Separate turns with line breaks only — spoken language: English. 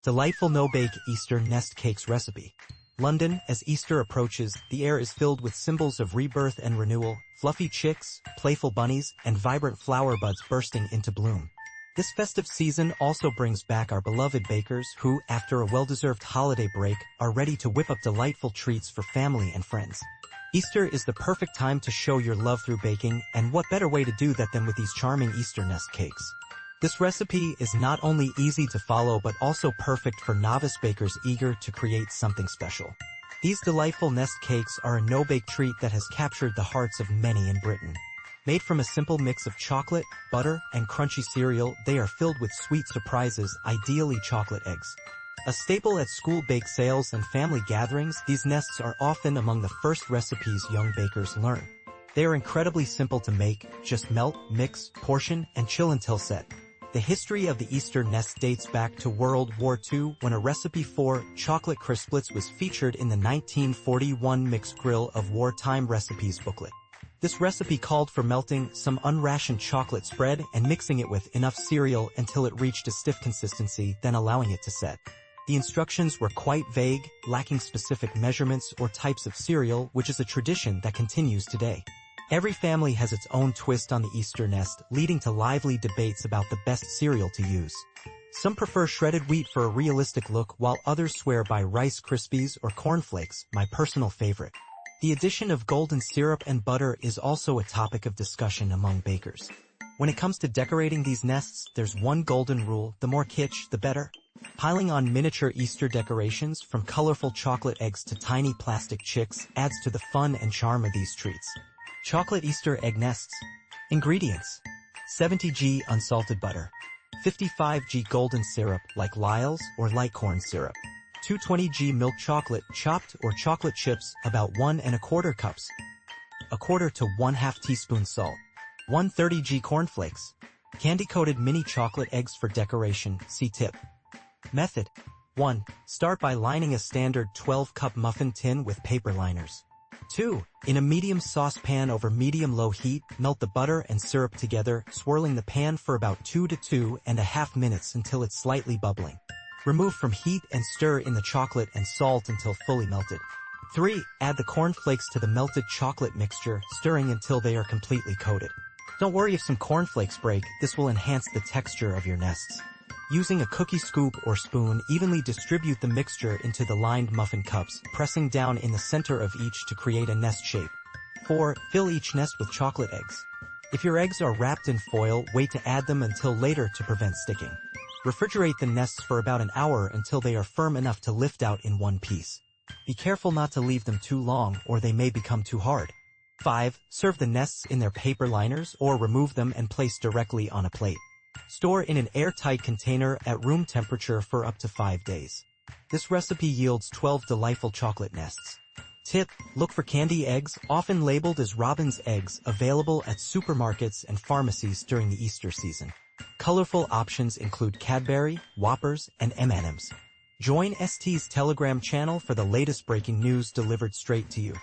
Delightful no-bake Easter nest cakes recipe. London, as Easter approaches, the air is filled with symbols of rebirth and renewal, fluffy chicks, playful bunnies, and vibrant flower buds bursting into bloom. This festive season also brings back our beloved bakers who, after a well-deserved holiday break, are ready to whip up delightful treats for family and friends. Easter is the perfect time to show your love through baking, and what better way to do that than with these charming Easter nest cakes. This recipe is not only easy to follow but also perfect for novice bakers eager to create something special. These delightful nest cakes are a no-bake treat that has captured the hearts of many in Britain. Made from a simple mix of chocolate, butter, and crunchy cereal, they are filled with sweet surprises, ideally chocolate eggs. A staple at school bake sales and family gatherings, these nests are often among the first recipes young bakers learn. They are incredibly simple to make, just melt, mix, portion, and chill until set. The history of the Easter nest dates back to World War II when a recipe for chocolate crisplets was featured in the 1941 Mixed Grill of Wartime Recipes booklet. This recipe called for melting some unrationed chocolate spread and mixing it with enough cereal until it reached a stiff consistency, then allowing it to set. The instructions were quite vague, lacking specific measurements or types of cereal, which is a tradition that continues today. Every family has its own twist on the Easter nest, leading to lively debates about the best cereal to use. Some prefer shredded wheat for a realistic look, while others swear by Rice Krispies or Corn Flakes, my personal favorite. The addition of golden syrup and butter is also a topic of discussion among bakers. When it comes to decorating these nests, there's one golden rule: the more kitsch, the better. Piling on miniature Easter decorations, from colorful chocolate eggs to tiny plastic chicks, adds to the fun and charm of these treats. Chocolate Easter egg nests. Ingredients: 70 g unsalted butter, 55 g golden syrup like Lyle's or light corn syrup, 220 g milk chocolate chopped or chocolate chips about 1¼ cups, 1/4 to 1/2 teaspoon salt, 130 g cornflakes, candy-coated mini chocolate eggs for decoration. See tip. Method: 1. Start by lining a standard 12-cup muffin tin with paper liners. 2. In a medium saucepan over medium-low heat, melt the butter and syrup together, swirling the pan for about 2 to 2½ minutes until it's slightly bubbling. Remove from heat and stir in the chocolate and salt until fully melted. 3. Add the corn flakes to the melted chocolate mixture, stirring until they are completely coated. Don't worry if some corn flakes break, this will enhance the texture of your nests. Using a cookie scoop or spoon, evenly distribute the mixture into the lined muffin cups, pressing down in the center of each to create a nest shape. 4. Fill each nest with chocolate eggs. If your eggs are wrapped in foil, wait to add them until later to prevent sticking. Refrigerate the nests for about an hour until they are firm enough to lift out in one piece. Be careful not to leave them too long or they may become too hard. 5. Serve the nests in their paper liners or remove them and place directly on a plate. Store in an airtight container at room temperature for up to 5 days. This recipe yields 12 delightful chocolate nests. Tip: look for candy eggs, often labeled as robin's eggs, available at supermarkets and pharmacies during the Easter season. Colorful options include Cadbury, Whoppers, and M&Ms. Join ST's Telegram channel for the latest breaking news delivered straight to you.